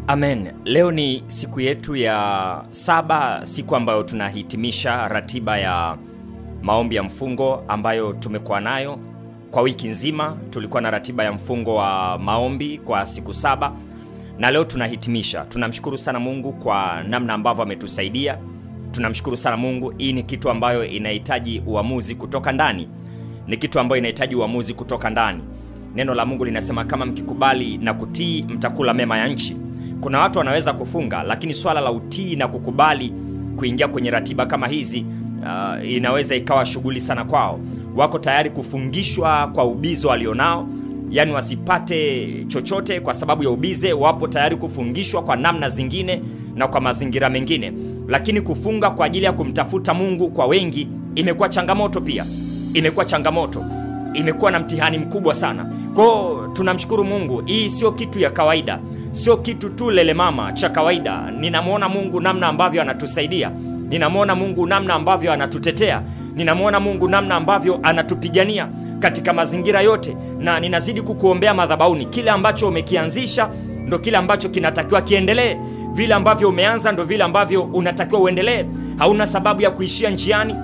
Amen. Leo ni siku yetu ya 7, siku ambayo tunahitimisha ratiba ya maombi ya mfungo ambayo tumekuwa nayo kwa wiki nzima. Tulikuwa na ratiba ya mfungo wa maombi kwa siku 7 na leo tunahitimisha. Tunamshukuru sana Mungu kwa namna ambavyo ametusaidia. Tunamshukuru sana Mungu. Hii ni kitu ambayo inahitaji uamuzi kutoka ndani. Ni kitu ambayo inahitaji uamuzi kutoka ndani. Neno la Mungu linasema kama mkikubali na kutii mtakula mema ya nchi. Kuna watu wanaweza kufunga, lakini swala la utii na kukubali kuingia kwenye ratiba kama hizi inaweza ikawa shughuli sana kwao. Wako tayari kufungishwa kwa ubizo walionao, yani wasipate chochote kwa sababu ya ubize. Wapo tayari kufungishwa kwa namna zingine na kwa mazingira mengine, lakini kufunga kwa ajili ya kumtafuta Mungu kwa wengi imekuwa changamoto pia. Imekuwa changamoto, imekuwa na mtihani mkubwa sana. Kwa tunamshukuru Mungu. Hii sio kitu ya kawaida, sio kitu tu lele mama cha kawaida. Ninamuona Mungu namna ambavyo anatusaidia. Ninamuona Mungu namna ambavyo anatutetea. Ninamuona Mungu namna ambavyo anatupigania katika mazingira yote, na ninazidi kukuombea madhabahuni. Kile ambacho umekianzisha ndo kile ambacho kinatakiwa kiendelee. Vile ambavyo umeanza ndo vile ambavyo unatakiwa uendelee. Hauna sababu ya kuishia njiani,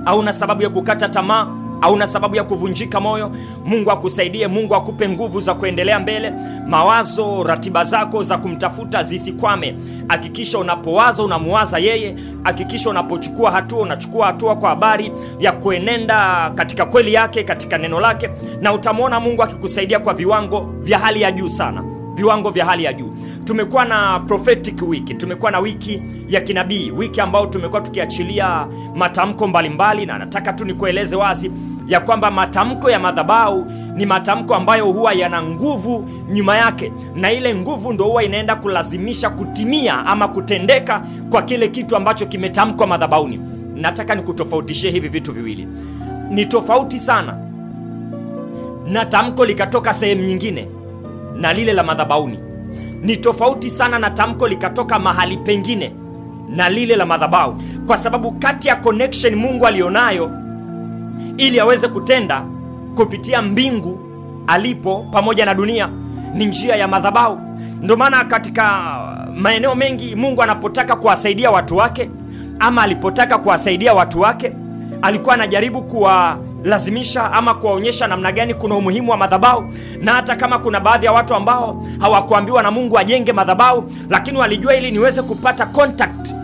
hauna sababu ya kukata tamaa, hauna sababu ya kuvunjika moyo. Mungu akusaidie, Mungu akupe nguvu za kuendelea mbele. Mawazo, ratiba zako za kumtafuta zisikwame. Hakikisha unapowaza unamuwaza yeye. Hakikisha unapochukua hatua unachukua hatua kwa habari ya kuenenda katika kweli yake, katika neno lake, na utamwona Mungu akikusaidia kwa viwango vya hali ya juu sana. Viwango vya hali ya juu. Tumekuwa na prophetic wiki, tumekuwa na wiki ya kinabii, wiki ambao tumekuwa tukiachilia matamko mbalimbali, na nataka tu nikueleze wazi ya kwamba matamko ya madhabahu ni matamko ambayo huwa yana nguvu nyuma yake, na ile nguvu ndo huwa inaenda kulazimisha kutimia ama kutendeka kwa kile kitu ambacho kimetamkwa madhabahuni. Nataka nikutofautishie hivi vitu viwili. Ni tofauti sana na tamko likatoka sehemu nyingine na lile la madhabahuni. Ni tofauti sana na tamko likatoka mahali pengine na lile la madhabahu, kwa sababu kati ya connection Mungu alionayo ili aweze kutenda kupitia mbingu alipo pamoja na dunia ni njia ya madhabahu. Ndio maana katika maeneo mengi Mungu anapotaka kuwasaidia watu wake, ama alipotaka kuwasaidia watu wake, alikuwa anajaribu kuwalazimisha ama kuwaonyesha namna gani kuna umuhimu wa madhabahu. Na hata kama kuna baadhi ya watu ambao hawakuambiwa na Mungu ajenge madhabahu, lakini walijua ili niweze kupata contact,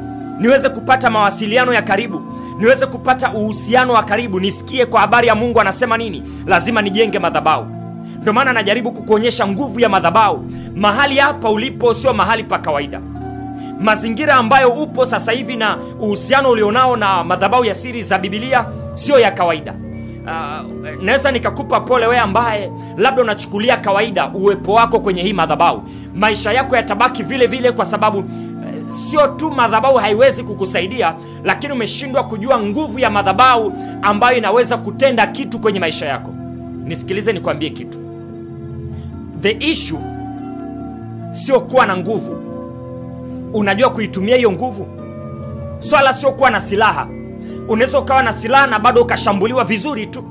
niweze kupata mawasiliano ya karibu, niweze kupata uhusiano wa karibu, nisikie kwa habari ya Mungu anasema nini, lazima nijenge madhabahu. Ndio maana najaribu kukuonyesha nguvu ya madhabahu. Mahali hapa ulipo sio mahali pa kawaida. Mazingira ambayo upo sasa hivi na uhusiano ulionao na madhabahu ya siri za Biblia sio ya kawaida. Naweza nikakupa pole wewe ambaye labda unachukulia kawaida uwepo wako kwenye hii madhabahu. Maisha yako yatabaki vile vile, kwa sababu sio tu madhabahu haiwezi kukusaidia, lakini umeshindwa kujua nguvu ya madhabahu ambayo inaweza kutenda kitu kwenye maisha yako. Nisikilize nikwambie kitu. The issue sio kuwa na nguvu. Unajua kuitumia hiyo nguvu. Swala sio kuwa na silaha. Unaweza ukawa na silaha na bado ukashambuliwa vizuri tu,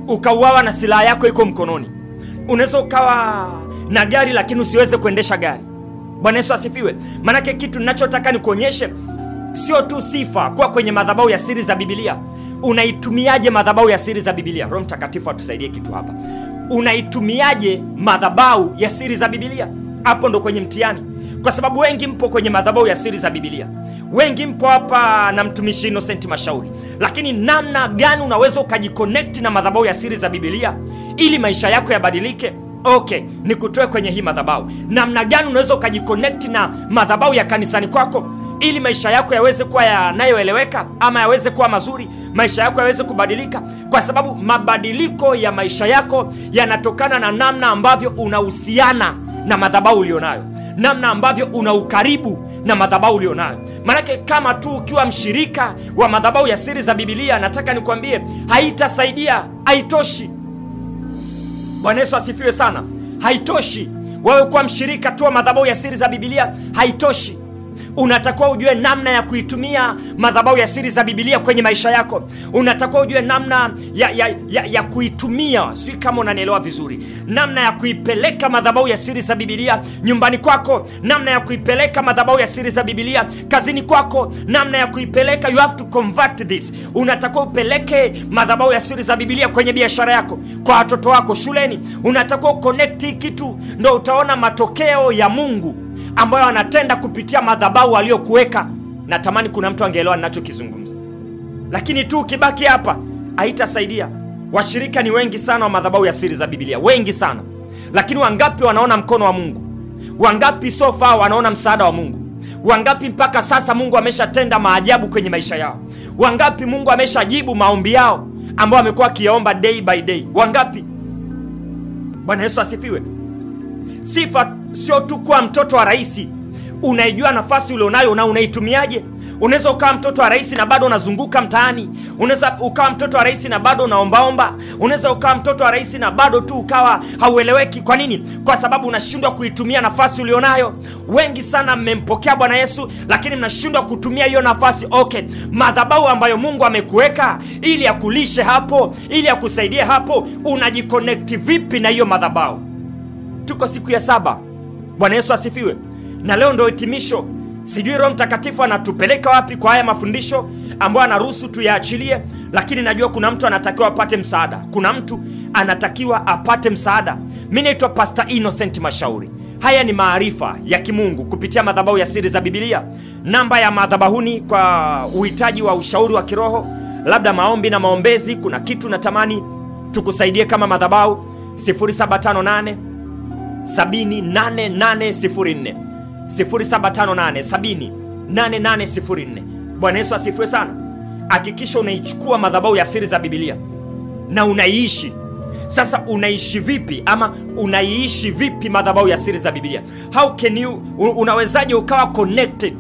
ukauawa na silaha yako iko mkononi. Unaweza ukawa na gari lakini usiweze kuendesha gari. Bwana Yesu asifiwe. Manake kitu ninachotaka nikuonyeshe sio tu sifa kwa kwenye madhabahu ya siri za Biblia. Unaitumiaje madhabahu ya siri za Biblia? Roho Mtakatifu atusaidie kitu hapa. Unaitumiaje madhabahu ya siri za Biblia? Hapo ndo kwenye mtihani. Kwa sababu wengi mpo kwenye madhabahu ya siri za Biblia. Wengi mpo hapa na mtumishi Innocent Mashauri. Lakini namna gani unaweza ukajiconnect na madhabahu ya siri za Biblia ili maisha yako yabadilike? Okay, nikutoe kwenye hii madhabahu. Namna gani unaweza ukajiconnect na madhabahu ya kanisani kwako ili maisha yako yaweze kuwa yanayoeleweka ama yaweze kuwa mazuri, maisha yako yaweze kubadilika? Kwa sababu mabadiliko ya maisha yako yanatokana na namna ambavyo unahusiana na madhabahu ulionayo, namna ambavyo una ukaribu na madhabahu ulionayo. Manake kama tu ukiwa mshirika wa madhabahu ya siri za Biblia, nataka nikwambie haitasaidia, haitoshi. Bwana Yesu asifiwe sana. Haitoshi wewe kuwa mshirika tu wa madhabahu ya siri za Biblia, haitoshi. Unatakiwa ujue namna ya kuitumia madhabahu ya siri za Biblia kwenye maisha yako. Unatakiwa ujue namna ya kuitumia, si kama unanielewa vizuri, namna ya kuipeleka madhabahu ya siri za Biblia nyumbani kwako, namna ya kuipeleka madhabahu ya siri za Biblia kazini kwako, namna ya kuipeleka. You have to convert this. Unatakiwa upeleke madhabahu ya siri za Biblia kwenye biashara yako, kwa watoto wako, shuleni. Unatakiwa uconnect kitu, ndio utaona matokeo ya Mungu ambayo anatenda kupitia madhabahu aliyokuweka. Natamani kuna mtu angeelewa ninachokizungumza, lakini tu ukibaki hapa haitasaidia. Washirika ni wengi sana wa madhabahu ya siri za Biblia, wengi sana, lakini wangapi wanaona mkono wa Mungu? Wangapi so far wanaona msaada wa Mungu? Wangapi mpaka sasa Mungu ameshatenda maajabu kwenye maisha yao? Wangapi Mungu ameshajibu maombi yao ambao amekuwa akiyaomba day by day? Wangapi? Bwana Yesu asifiwe. Sifa sio tu kuwa mtoto wa rais. Unaijua nafasi ulionayo na unaitumiaje? Unaweza ukawa mtoto wa rais na bado unazunguka mtaani. Unaweza ukawa mtoto wa rais na bado unaombaomba. Unaweza ukawa mtoto wa rais na bado tu ukawa haueleweki. Kwa nini? Kwa sababu unashindwa kuitumia nafasi ulionayo. Wengi sana mmempokea Bwana Yesu, lakini mnashindwa kutumia hiyo nafasi. Okay, madhabahu ambayo Mungu amekuweka ili akulishe hapo, ili akusaidie hapo, unajiconnect vipi na hiyo madhabahu? Tuko siku ya 7. Bwana Yesu asifiwe. Na leo ndio hitimisho. Sijui Roho Mtakatifu anatupeleka wapi kwa haya mafundisho ambayo anaruhusu tuyaachilie, lakini najua kuna mtu anatakiwa apate msaada. Kuna mtu anatakiwa apate msaada. Mimi naitwa Pastor Innocent Mashauri. Haya ni maarifa ya kimungu kupitia madhabahu ya siri za Biblia. Namba ya madhabahuni kwa uhitaji wa ushauri wa kiroho, labda maombi na maombezi, kuna kitu natamani tukusaidie kama madhabahu, 0758 708804, 0758 708804. Bwana Yesu asifiwe sana. Hakikisha unaichukua madhabahu ya siri za Biblia na unaiishi. Sasa unaishi vipi, ama unaiishi vipi madhabahu ya siri za Biblia? How can you, unawezaje ukawa connected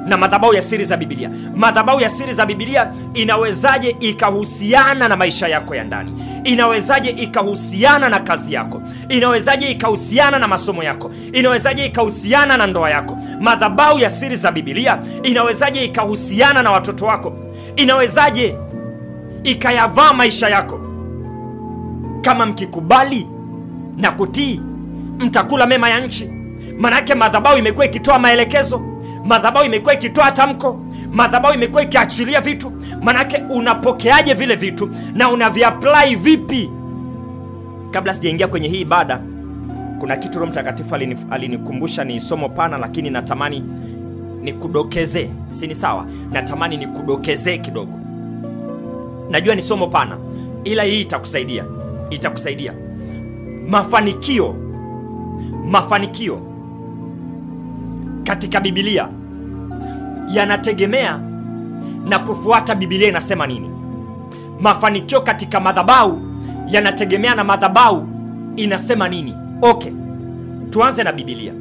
na madhabahu ya siri za Biblia? Madhabahu ya siri za Biblia inawezaje ikahusiana na maisha yako ya ndani? Inawezaje ikahusiana na kazi yako? Inawezaje ikahusiana na masomo yako? Inawezaje ikahusiana na ndoa yako? Madhabahu ya siri za Biblia inawezaje ikahusiana na watoto wako? Inawezaje ikayavaa maisha yako? Kama mkikubali na kutii, mtakula mema ya nchi. Manake madhabahu imekuwa ikitoa maelekezo, madhabahu imekuwa ikitoa tamko, madhabahu imekuwa ikiachilia vitu. Manake unapokeaje vile vitu na unaviapply vipi? Kabla sijaingia kwenye hii ibada, kuna kitu Roho Mtakatifu alinikumbusha. Ni somo pana, lakini natamani nikudokezee. Si ni sawa? Natamani nikudokezee kidogo. Najua ni somo pana, ila hii itakusaidia. Itakusaidia. Mafanikio katika Biblia yanategemea na kufuata Biblia inasema nini. Mafanikio katika madhabahu yanategemea na madhabahu inasema nini. Okay, tuanze na Biblia.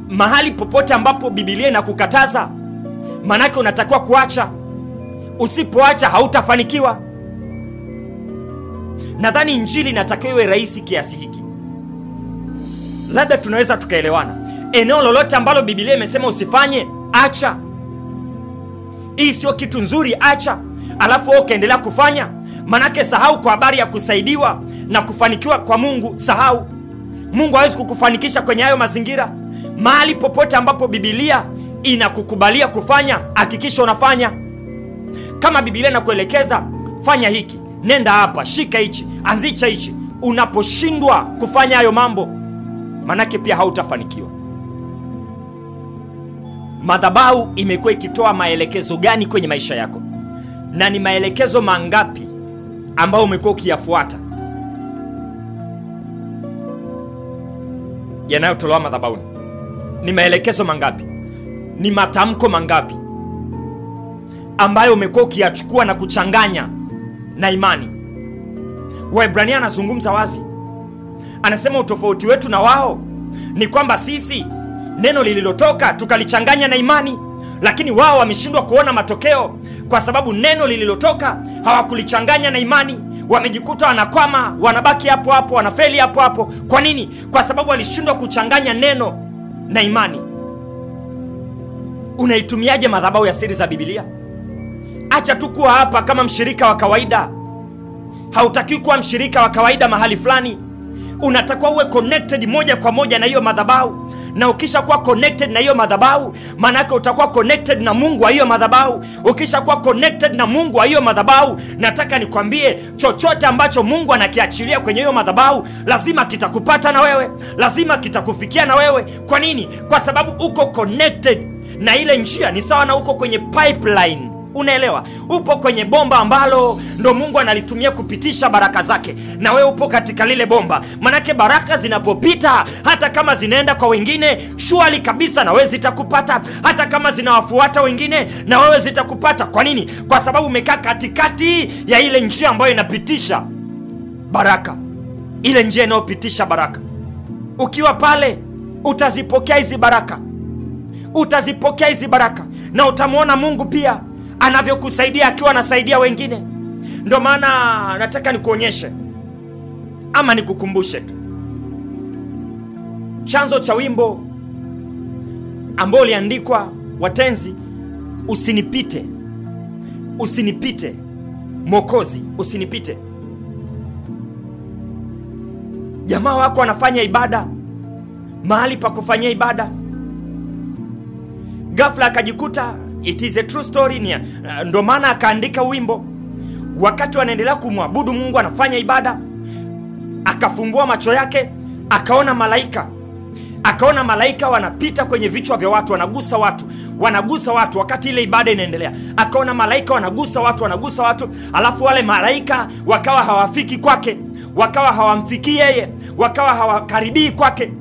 Mahali popote ambapo Biblia inakukataza, manake unatakiwa kuacha. Usipoacha hautafanikiwa. Nadhani injili inatakiwa iwe rahisi kiasi hiki. Labda tunaweza tukaelewana. Eneo lolote ambalo Biblia imesema usifanye, acha. Hii sio kitu nzuri, acha. Alafu ukaendelea kufanya. Manake sahau kwa habari ya kusaidiwa na kufanikiwa kwa Mungu. Sahau. Mungu hawezi kukufanikisha kwenye hayo mazingira. Mahali popote ambapo Biblia inakukubalia kufanya, hakikisha unafanya. Kama Biblia inakuelekeza fanya hiki, nenda hapa, shika hichi, anzisha hichi, unaposhindwa kufanya hayo mambo, manake pia hautafanikiwa. Madhabahu imekuwa ikitoa maelekezo gani kwenye maisha yako? Na ni maelekezo mangapi ambayo umekuwa ukiyafuata yanayotolewa madhabahuni? Ni maelekezo mangapi? Ni matamko mangapi ambayo umekuwa ukiyachukua na kuchanganya na imani? Waebrania anazungumza wazi. Anasema utofauti wetu na wao ni kwamba sisi neno lililotoka tukalichanganya na imani, lakini wao wameshindwa kuona matokeo kwa sababu neno lililotoka hawakulichanganya na imani. Wamejikuta wanakwama, wanabaki hapo hapo, wanafeli hapo hapo. Kwa nini? Kwa sababu walishindwa kuchanganya neno na imani. Unaitumiaje madhabahu ya siri za Biblia? Acha tu kuwa hapa kama mshirika wa kawaida. Hautakiwi kuwa mshirika wa kawaida mahali fulani. Unatakiwa uwe connected moja kwa moja na hiyo madhabahu. Na ukisha kuwa connected na hiyo madhabahu, manake utakuwa connected na Mungu wa hiyo madhabahu. Ukisha kuwa connected na Mungu wa hiyo madhabahu, nataka nikwambie, chochote ambacho Mungu anakiachilia kwenye hiyo madhabahu, lazima kitakupata na wewe, lazima kitakufikia na wewe. Kwa nini? Kwa sababu uko connected na ile njia. Ni sawa na uko kwenye pipeline. Unaelewa? Upo kwenye bomba ambalo ndo Mungu analitumia kupitisha baraka zake, na wewe upo katika lile bomba. Manake baraka zinapopita, hata kama zinaenda kwa wengine, shwari kabisa na wewe zitakupata. Hata kama zinawafuata wengine, na wewe zitakupata. Kwa nini? Kwa sababu umekaa katikati ya ile njia ambayo inapitisha baraka, ile njia inayopitisha baraka. Ukiwa pale, utazipokea hizi baraka, utazipokea hizi baraka, na utamwona Mungu pia anavyokusaidia akiwa anasaidia wengine. Ndio maana nataka nikuonyeshe ama nikukumbushe tu chanzo cha wimbo ambao uliandikwa watenzi, usinipite, usinipite Mwokozi, usinipite. Jamaa wako wanafanya ibada mahali pa kufanyia ibada, ghafla akajikuta, it is a true story, ndo maana akaandika wimbo. Wakati wanaendelea kumwabudu Mungu, anafanya ibada, akafumbua macho yake, akaona malaika. Akaona malaika wanapita kwenye vichwa vya watu, wanagusa watu, wanagusa watu wakati ile ibada inaendelea. Akaona malaika wanagusa watu, wanagusa watu, alafu wale malaika wakawa hawafiki kwake, wakawa hawamfikii yeye, wakawa hawakaribii kwake.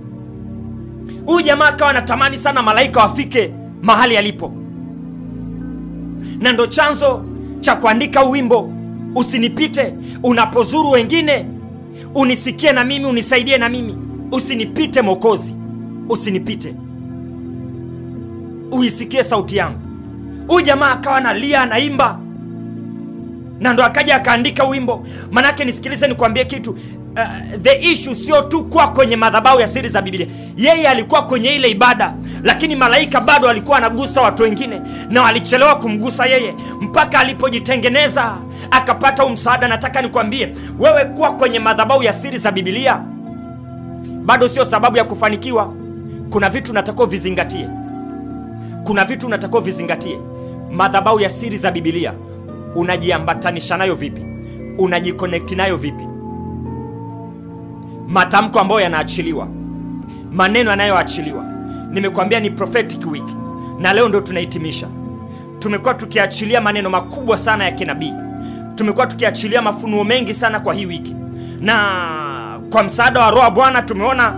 Huyu jamaa akawa anatamani sana malaika wafike mahali alipo. Na ndo chanzo cha kuandika wimbo, usinipite. Unapozuru wengine, unisikie na mimi, unisaidie na mimi. Usinipite Mwokozi, usinipite, uisikie sauti yangu. Huyu jamaa akawa analia, anaimba, na ndo akaja akaandika wimbo. Manake nisikilize nikwambie kitu, the issue sio tu kwa kwenye madhabahu ya siri za Biblia. Yeye alikuwa kwenye ile ibada, lakini malaika bado alikuwa anagusa watu wengine, na walichelewa kumgusa yeye mpaka alipojitengeneza akapata msaada. Nataka nikwambie wewe, kuwa kwenye madhabahu ya siri za Biblia bado sio sababu ya kufanikiwa. Kuna vitu unatakiwa vizingatie, kuna vitu unatakiwa vizingatie. Madhabahu ya siri za Biblia unajiambatanisha nayo vipi? Unajiconnect nayo vipi? Matamko ambayo yanaachiliwa, maneno yanayoachiliwa. Nimekuambia ni prophetic week, na leo ndo tunahitimisha. Tumekuwa tukiachilia maneno makubwa sana ya kinabii, tumekuwa tukiachilia mafunuo mengi sana kwa hii wiki, na kwa msaada wa Roho wa Bwana tumeona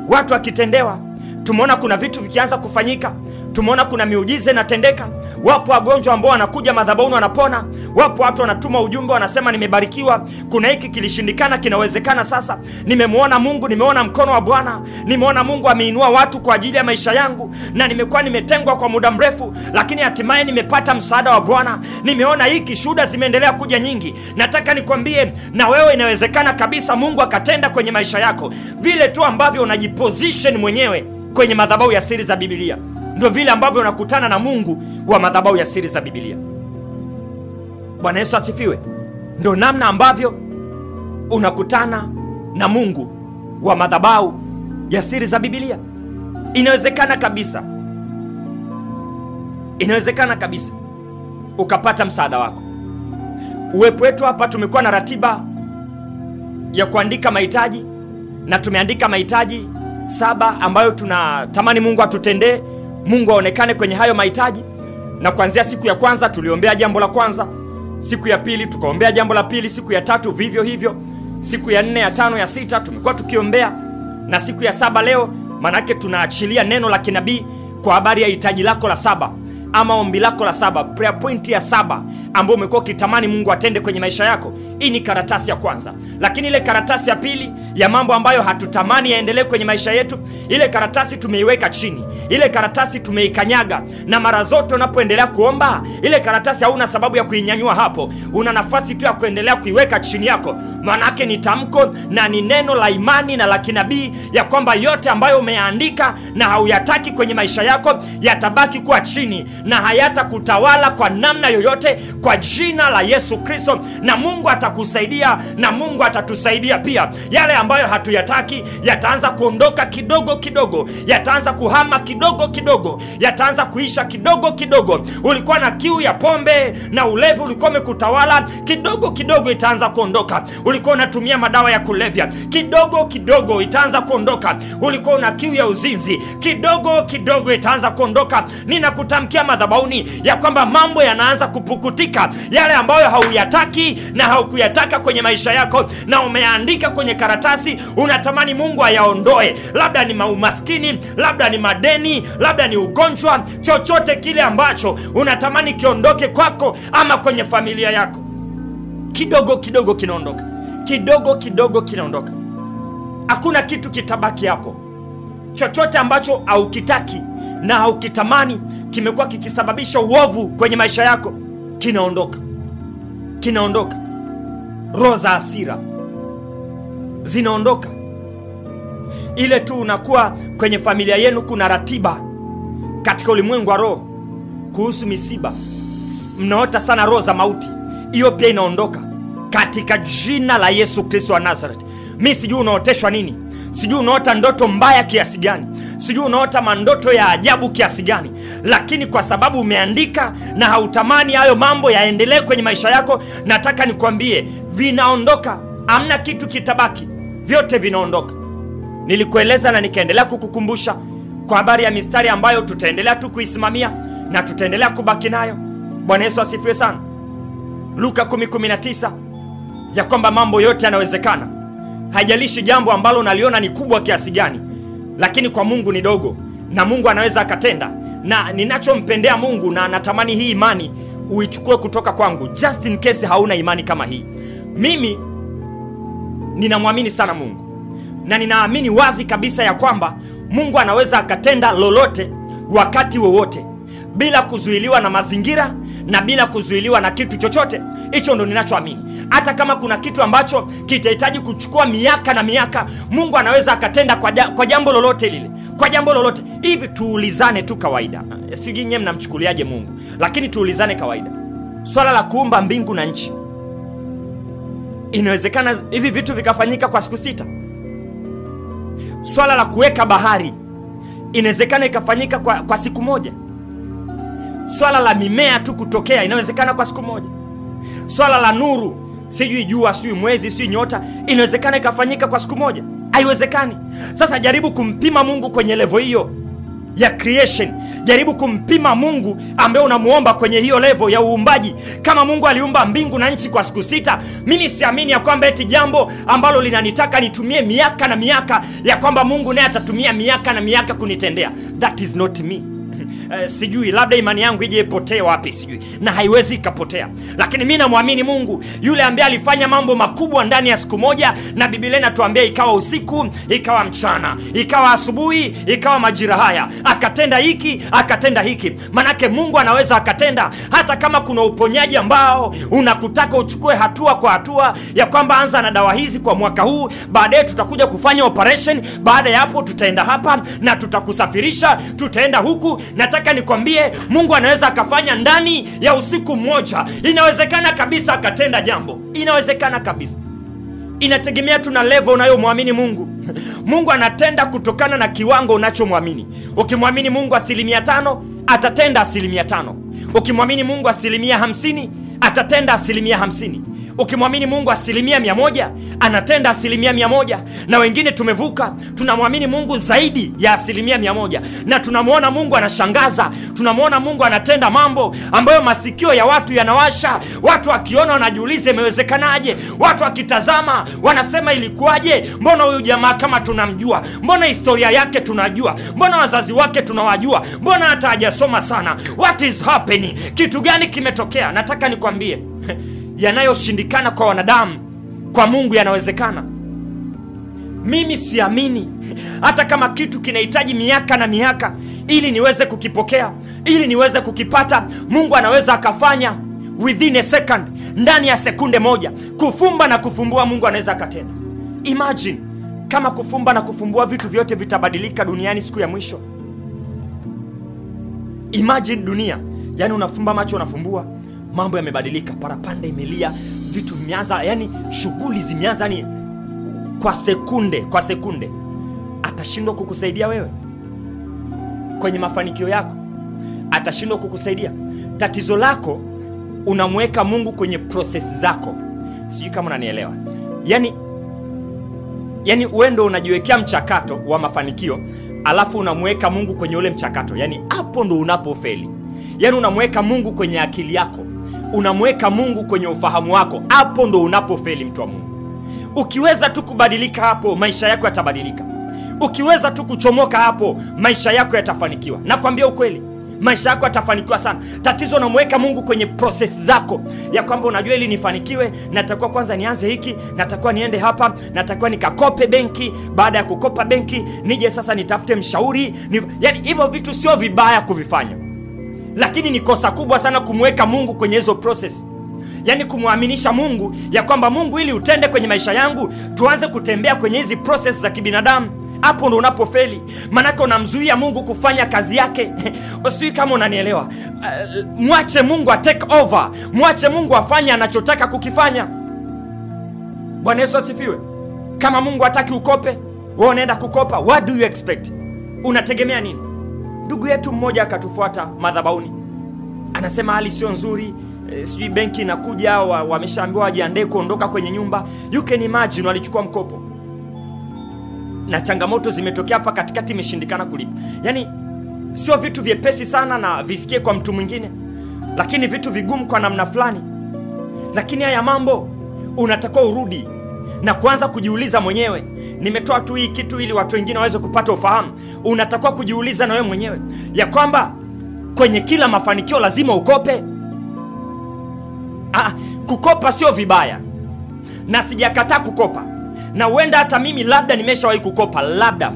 watu wakitendewa. Tumeona kuna vitu vikianza kufanyika, tumeona kuna miujiza inatendeka. Wapo wagonjwa ambao wanakuja madhabahuni wanapona. Wapo watu wanatuma ujumbe wanasema, nimebarikiwa, kuna hiki kilishindikana, kinawezekana sasa. Nimemuona Mungu, nimeona mkono wa Bwana, nimeona Mungu ameinua watu kwa ajili ya maisha yangu, na nimekuwa nimetengwa kwa muda mrefu, lakini hatimaye nimepata msaada wa Bwana. Nimeona hiki, shuhuda zimeendelea kuja nyingi. Nataka nikwambie na wewe, inawezekana kabisa Mungu akatenda kwenye maisha yako, vile tu ambavyo unajiposition mwenyewe kwenye madhabahu ya siri za Biblia, ndio vile ambavyo unakutana na Mungu wa madhabahu ya siri za Biblia. Bwana Yesu asifiwe. Ndio namna ambavyo unakutana na Mungu wa madhabahu ya siri za Biblia. Inawezekana kabisa, inawezekana kabisa ukapata msaada wako. Uwepo wetu hapa, tumekuwa na ratiba ya kuandika mahitaji, na tumeandika mahitaji 7 ambayo tunatamani Mungu atutendee, Mungu aonekane kwenye hayo mahitaji. Na kuanzia siku ya kwanza tuliombea jambo la kwanza, siku ya pili tukaombea jambo la pili, siku ya tatu vivyo hivyo, siku ya 4, ya 5, ya 6 tumekuwa tukiombea, na siku ya 7 leo manake tunaachilia neno la kinabii kwa habari ya hitaji lako la 7. ama ombi lako la 7, prayer point ya 7 ambayo umekuwa ukitamani Mungu atende kwenye maisha yako. Hii ni karatasi ya kwanza. Lakini ile karatasi ya pili ya mambo ambayo hatutamani yaendelee kwenye maisha yetu, ile karatasi tumeiweka chini. Ile karatasi tumeikanyaga, na mara zote unapoendelea kuomba, ile karatasi hauna sababu ya kuinyanyua hapo. Una nafasi tu ya kuendelea kuiweka chini yako. Maana ni tamko na ni neno la imani na la kinabii ya kwamba yote ambayo umeandika na hauyataki kwenye maisha yako yatabaki kuwa chini na hayatakutawala kwa namna yoyote, kwa jina la Yesu Kristo. Na Mungu atakusaidia na Mungu atatusaidia pia. Yale ambayo hatuyataki yataanza kuondoka kidogo kidogo, yataanza kuhama kidogo kidogo, yataanza kuisha kidogo kidogo. Ulikuwa na kiu ya pombe na ulevi ulikuwa umekutawala, kidogo kidogo itaanza kuondoka. Ulikuwa unatumia madawa ya kulevya, kidogo kidogo itaanza kuondoka. Ulikuwa una kiu ya uzinzi, kidogo kidogo itaanza kuondoka. Ninakutamkia madhabahuni ya kwamba mambo yanaanza kupukutika. Yale ambayo hauyataki na haukuyataka kwenye maisha yako na umeandika kwenye karatasi, unatamani Mungu ayaondoe. Labda ni umaskini, labda ni madeni, labda ni ugonjwa, chochote kile ambacho unatamani kiondoke kwako ama kwenye familia yako, kidogo kidogo kinaondoka, kidogo kidogo kinaondoka. Hakuna kitu kitabaki hapo. Chochote ambacho haukitaki na haukitamani kimekuwa kikisababisha uovu kwenye maisha yako, kinaondoka, kinaondoka. Roho za hasira zinaondoka. Ile tu unakuwa kwenye familia yenu kuna ratiba katika ulimwengu wa roho kuhusu misiba, mnaota sana roho za mauti, hiyo pia inaondoka katika jina la Yesu Kristo wa Nazareth. Mimi sijui unaoteshwa nini, sijui unaota ndoto mbaya kiasi gani, sijui unaota mandoto ya ajabu kiasi gani, lakini kwa sababu umeandika na hautamani hayo mambo yaendelee kwenye maisha yako, nataka nikwambie vinaondoka. Hamna kitu kitabaki, vyote vinaondoka. Nilikueleza na nikaendelea kukukumbusha kwa habari ya mistari ambayo tutaendelea tu kuisimamia na tutaendelea kubaki nayo. Bwana Yesu asifiwe sana. Luka 10:19 ya kwamba mambo yote yanawezekana. Haijalishi jambo ambalo unaliona ni kubwa kiasi gani, lakini kwa Mungu ni dogo na Mungu anaweza akatenda. Na ninachompendea Mungu, na natamani hii imani uichukue kutoka kwangu, just in case hauna imani kama hii. Mimi ninamwamini sana Mungu na ninaamini wazi kabisa ya kwamba Mungu anaweza akatenda lolote wakati wowote bila kuzuiliwa na mazingira na bila kuzuiliwa na kitu chochote. Hicho ndo ninachoamini. Hata kama kuna kitu ambacho kitahitaji kuchukua miaka na miaka, Mungu anaweza akatenda kwa jambo lolote lile, kwa jambo lolote. Hivi tuulizane tu kawaida, sijui nyewe mnamchukuliaje Mungu, lakini tuulizane kawaida. Swala la kuumba mbingu na nchi, inawezekana hivi vitu vikafanyika kwa siku 6? Swala la kuweka bahari, inawezekana ikafanyika kwa siku moja? Swala la mimea tu kutokea, inawezekana kwa siku moja? Swala la nuru, sijui jua, sijui mwezi, sijui nyota, inawezekana ikafanyika kwa siku moja? Haiwezekani. Sasa jaribu kumpima Mungu kwenye level hiyo ya creation. Jaribu kumpima Mungu ambaye unamuomba kwenye hiyo level ya uumbaji. Kama Mungu aliumba mbingu na nchi kwa siku 6, mimi siamini ya kwamba eti jambo ambalo linanitaka nitumie miaka na miaka, ya kwamba Mungu naye atatumia miaka na miaka kunitendea. That is not me. Sijui, labda imani yangu ije ipotee wapi, sijui, na haiwezi ikapotea. Lakini mimi namwamini Mungu yule ambaye alifanya mambo makubwa ndani ya siku moja, na Biblia inatuambia ikawa usiku, ikawa mchana, ikawa asubuhi, ikawa majira haya, akatenda hiki, akatenda hiki. Manake Mungu anaweza akatenda hata kama kuna uponyaji ambao unakutaka uchukue hatua kwa hatua, ya kwamba anza na dawa hizi kwa mwaka huu, baadaye tutakuja kufanya operation, baada ya hapo tutaenda hapa na tutakusafirisha, tutaenda huku. Nataka nikwambie Mungu anaweza akafanya ndani ya usiku mmoja. Inawezekana kabisa akatenda jambo, inawezekana kabisa. Inategemea tu na level unayomwamini Mungu. Mungu anatenda kutokana na kiwango unachomwamini. Ukimwamini Mungu 5%, atatenda 5%. Ukimwamini Mungu 50%, atatenda 50%. Ukimwamini Mungu 100%, anatenda 100%. Na wengine tumevuka, tunamwamini Mungu zaidi ya 100%, na tunamwona Mungu anashangaza, tunamwona Mungu anatenda mambo ambayo masikio ya watu yanawasha. Watu wakiona wanajiuliza imewezekanaje? Watu wakitazama wanasema ilikuwaje? Mbona huyu jamaa kama tunamjua? Mbona historia yake tunajua? Mbona wazazi wake tunawajua? Mbona hata hajasoma sana? What is happening? Kitu gani kimetokea? Nataka nikwambie yanayoshindikana kwa wanadamu, kwa Mungu yanawezekana. Mimi siamini hata kama kitu kinahitaji miaka na miaka ili niweze kukipokea, ili niweze kukipata, Mungu anaweza akafanya within a second, ndani ya sekunde moja. Kufumba na kufumbua, Mungu anaweza akatenda. Imagine kama kufumba na kufumbua vitu vyote vitabadilika duniani siku ya mwisho. Imagine dunia, yani unafumba macho, unafumbua, mambo yamebadilika, parapanda imelia, vitu vimeanza, yani shughuli zimeanza, yani kwa sekunde. Atashindwa kukusaidia wewe kwenye mafanikio yako? Atashindwa kukusaidia? Tatizo lako unamweka Mungu kwenye process zako. Sijui kama unanielewa. Yani wewe ndo unajiwekea mchakato wa mafanikio, alafu unamweka Mungu kwenye ule mchakato. Yani hapo ndo unapofeli. Yani unamweka Mungu kwenye akili yako, unamweka Mungu kwenye ufahamu wako, hapo ndo unapofeli, mtu wa Mungu. Ukiweza tu kubadilika hapo, maisha yako yatabadilika. Ukiweza tu kuchomoka hapo, maisha yako yatafanikiwa. Nakwambia ukweli, maisha yako yatafanikiwa sana. Tatizo unamweka Mungu kwenye process zako, ya kwamba unajua ili nifanikiwe natakiwa kwanza nianze hiki, natakiwa niende hapa, natakiwa nikakope benki, baada ya kukopa benki nije sasa nitafute mshauri. Yani hivyo vitu sio vibaya kuvifanya, lakini ni kosa kubwa sana kumweka Mungu kwenye hizo process. Yani kumwaminisha Mungu ya kwamba Mungu, ili utende kwenye maisha yangu tuanze kutembea kwenye hizi process za kibinadamu. Hapo ndo unapofeli, manake unamzuia Mungu kufanya kazi yake. Usijui kama unanielewa. Mwache Mungu take over, mwache Mungu afanye anachotaka kukifanya. Bwana Yesu asifiwe. Kama Mungu hataki ukope, wewe unaenda kukopa, what do you expect? Unategemea nini? Ndugu yetu mmoja akatufuata madhabahuni, anasema hali sio nzuri, sijui benki inakuja, wameshaambiwa wajiandae kuondoka kwenye nyumba. You can imagine, walichukua mkopo na changamoto zimetokea hapa katikati, imeshindikana kulipa. Yani sio vitu vyepesi sana na visikie kwa mtu mwingine, lakini vitu vigumu kwa namna fulani. Lakini haya mambo unatakiwa urudi na kuanza kujiuliza mwenyewe. Nimetoa tu hii kitu ili watu wengine waweze kupata ufahamu. Unatakiwa kujiuliza na wewe mwenyewe ya kwamba kwenye kila mafanikio lazima ukope. Kukopa sio vibaya, na sijakataa kukopa, na huenda hata mimi labda nimeshawahi kukopa, labda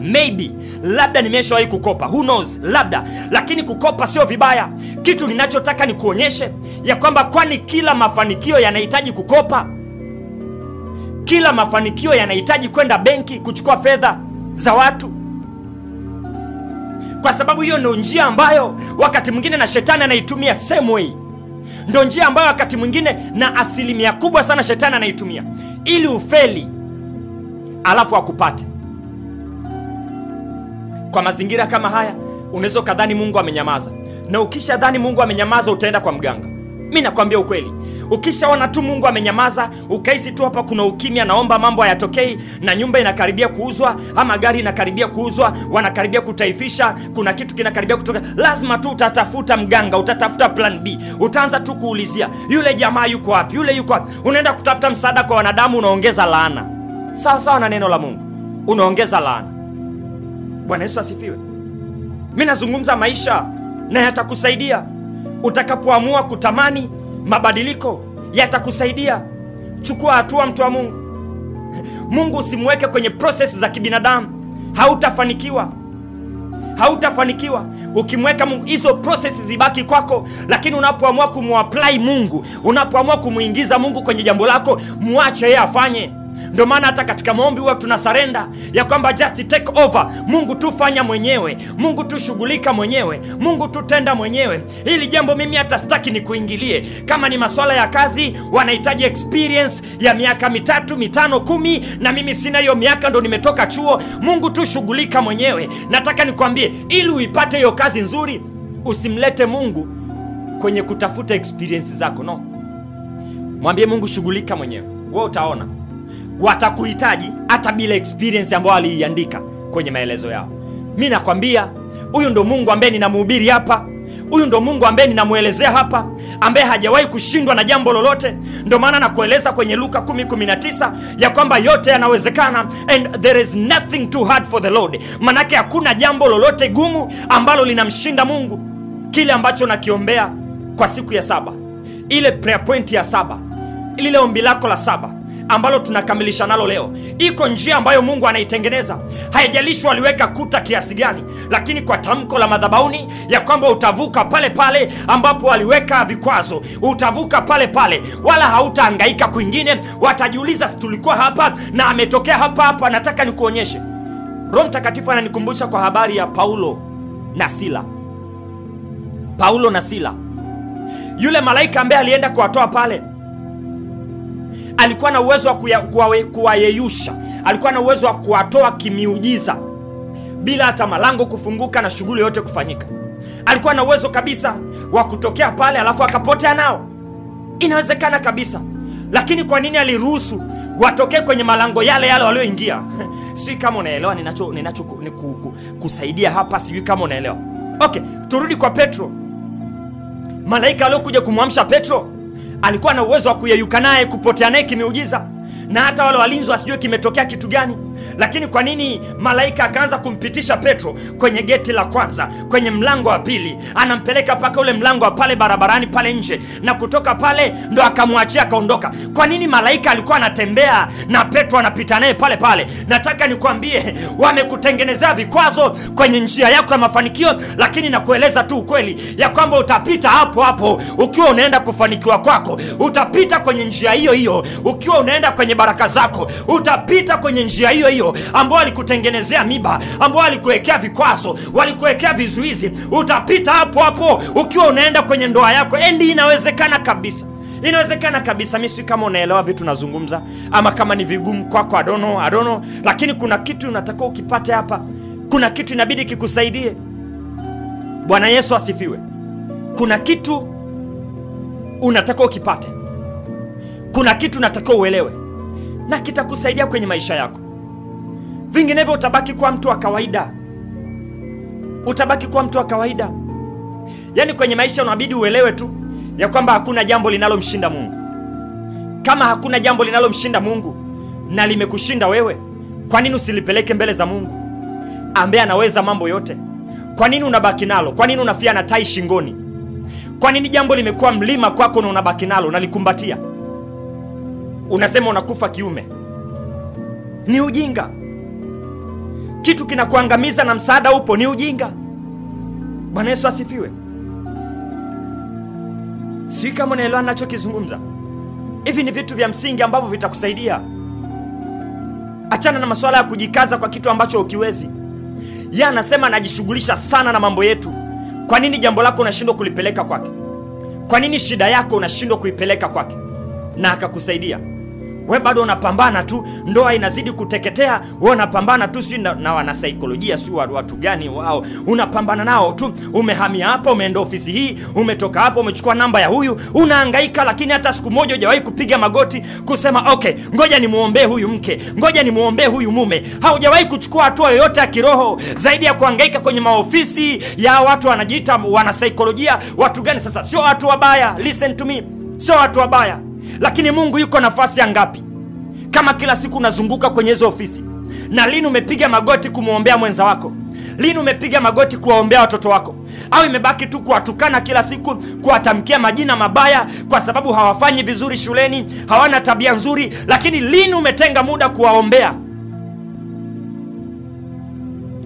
nimeshawahi kukopa, who knows, labda. Lakini kukopa sio vibaya. Kitu ninachotaka ni kuonyeshe ya kwamba kwani kila mafanikio yanahitaji kukopa? Kila mafanikio yanahitaji kwenda benki kuchukua fedha za watu? Kwa sababu hiyo ndio njia ambayo wakati mwingine na shetani anaitumia same way. Ndio njia ambayo wakati mwingine na asilimia kubwa sana shetani anaitumia ili ufeli, alafu akupate. Kwa mazingira kama haya unaweza kadhani Mungu amenyamaza, na ukisha dhani Mungu amenyamaza utaenda kwa mganga. Mimi nakwambia ukweli, ukishaona tu Mungu amenyamaza, ukahisi tu hapa kuna ukimya, naomba mambo hayatokei, na nyumba inakaribia kuuzwa ama gari inakaribia kuuzwa, wanakaribia kutaifisha, kuna kitu kinakaribia kutoka, lazima tu utatafuta mganga, utatafuta plan B. Utaanza tu kuulizia, yule jamaa yuko wapi, yule yuko wapi. Unaenda kutafuta msaada kwa wanadamu, unaongeza laana. Sawa sawa na neno la Mungu, unaongeza laana. Bwana Yesu asifiwe. Mimi nazungumza maisha na yatakusaidia. Utakapoamua kutamani mabadiliko, yatakusaidia. Chukua hatua, mtu wa Mungu. Mungu usimweke kwenye process za kibinadamu, hautafanikiwa. Ukimweka Mungu, hizo process zibaki kwako. Lakini unapoamua kumuapply Mungu, unapoamua kumuingiza Mungu kwenye jambo lako, muache yeye afanye. Ndio maana hata katika maombi huwa tunasarenda ya kwamba just take over. Mungu tu fanya mwenyewe, Mungu tu shughulika mwenyewe, Mungu tu tenda mwenyewe. Hili jambo mimi hata sitaki nikuingilie. Kama ni masuala ya kazi, wanahitaji experience ya miaka 3, 5, 10, na mimi sina hiyo miaka, ndo nimetoka chuo. Mungu tu shughulika mwenyewe. Nataka nikwambie, ili uipate hiyo kazi nzuri, usimlete Mungu kwenye kutafuta experience zako, no. Mwambie Mungu, shughulika mwenyewe, wewe utaona. Watakuhitaji hata bila experience ambayo aliiandika kwenye maelezo yao. Mimi nakwambia, huyu ndo Mungu ambaye ninamhubiri hapa. Huyu ndo Mungu ambaye ninamuelezea hapa, ambaye hajawahi kushindwa na jambo lolote. Ndio maana nakueleza kwenye Luka 10:19 ya kwamba yote yanawezekana, and there is nothing too hard for the Lord. Manake hakuna jambo lolote gumu ambalo linamshinda Mungu. Kile ambacho nakiombea kwa siku ya 7, ile prayer point ya 7, ile ombi lako la 7 ambalo tunakamilisha nalo leo, iko njia ambayo Mungu anaitengeneza. Haijalishi waliweka kuta kiasi gani, lakini kwa tamko la madhabahuni ya kwamba utavuka pale pale ambapo waliweka vikwazo, utavuka pale pale, wala hautahangaika kwingine. Watajiuliza, tulikuwa hapa na ametokea hapa hapa. Nataka nikuonyeshe. Roho Mtakatifu ananikumbusha kwa habari ya Paulo na Sila. Paulo na Sila, yule malaika ambaye alienda kuwatoa pale, alikuwa na uwezo wa kuwayeyusha. Alikuwa na uwezo wa kuwatoa kimiujiza bila hata malango kufunguka na shughuli yote kufanyika. Alikuwa na uwezo kabisa wa kutokea pale alafu akapotea nao. Inawezekana kabisa. Lakini kwa nini aliruhusu watokee kwenye malango yale yale walioingia? Sijui kama unaelewa kusaidia hapa, sijui kama unaelewa. Okay, turudi kwa Petro. Malaika aliyokuja kumwamsha Petro alikuwa na uwezo wa kuyeyuka naye, kupotea naye kimiujiza, na hata wale walinzi wasijue kimetokea kitu gani. Lakini kwa nini malaika akaanza kumpitisha Petro kwenye geti la kwanza, kwenye mlango wa pili, anampeleka mpaka ule mlango wa pale barabarani pale nje, na kutoka pale ndo akamwachia akaondoka? Kwa nini malaika alikuwa anatembea na Petro anapita naye pale pale? Nataka nikwambie, wamekutengenezea vikwazo kwenye njia yako ya mafanikio, lakini nakueleza tu ukweli ya kwamba utapita hapo hapo ukiwa unaenda kufanikiwa kwako. Utapita kwenye njia hiyo hiyo ukiwa unaenda kwenye baraka zako. Utapita kwenye njia hiyo hiyo ambao walikutengenezea miba, ambao walikuwekea vikwazo, walikuwekea vizuizi. Utapita hapo hapo ukiwa unaenda kwenye ndoa yako. Endi, inawezekana kabisa. Inawezekana kabisa. Mimi si kama unaelewa vitu nazungumza, ama kama ni vigumu kwako, I don't know. Lakini kuna kitu unatakiwa ukipate hapa. Kuna kitu inabidi kikusaidie. Bwana Yesu asifiwe. Kuna kitu unatakiwa ukipate. Kuna kitu unatakiwa uelewe, na kitakusaidia kwenye maisha yako. Vinginevyo utabaki kuwa mtu wa kawaida. Utabaki kuwa mtu wa kawaida. Yaani kwenye maisha unabidi uelewe tu ya kwamba hakuna jambo linalomshinda Mungu. Kama hakuna jambo linalomshinda Mungu na limekushinda wewe, kwa nini usilipeleke mbele za Mungu ambaye anaweza mambo yote? Kwa nini unabaki nalo? Kwa nini unafia na tai shingoni? Kwa nini jambo limekuwa mlima kwako na unabaki nalo, unalikumbatia? Unasema unakufa kiume. Ni ujinga. Kitu kinakuangamiza na msaada upo, ni ujinga. Bwana Yesu asifiwe. Si kama unaelewa ninachokizungumza. Hivi ni vitu vya msingi ambavyo vitakusaidia. Achana na masuala ya kujikaza kwa kitu ambacho ukiwezi. Yeye anasema anajishughulisha sana na mambo yetu. Kwa nini jambo lako unashindwa kulipeleka kwake? Kwa nini shida yako unashindwa kuipeleka kwake na akakusaidia? Wewe bado unapambana tu, ndoa inazidi kuteketea, wewe unapambana tu, si na wanasaikolojia, si watu gani wao, unapambana nao tu. Umehamia hapa, umeenda ofisi hii, umetoka hapa, umechukua namba ya huyu, unahangaika, lakini hata siku moja hujawahi kupiga magoti kusema okay, ngoja nimuombee huyu mke, ngoja nimuombee huyu mume. Haujawahi kuchukua hatua yoyote ya kiroho zaidi ya kuhangaika kwenye maofisi ya watu wanajiita wanasaikolojia. Watu gani sasa? Sio watu wabaya, listen to me, sio watu wabaya. Lakini Mungu yuko nafasi ya ngapi? Kama kila siku unazunguka kwenye hizo ofisi, na lini umepiga magoti kumuombea mwenza wako? Lini umepiga magoti kuwaombea watoto wako? Au imebaki tu kuwatukana kila siku, kuwatamkia majina mabaya kwa sababu hawafanyi vizuri shuleni, hawana tabia nzuri? Lakini lini umetenga muda kuwaombea?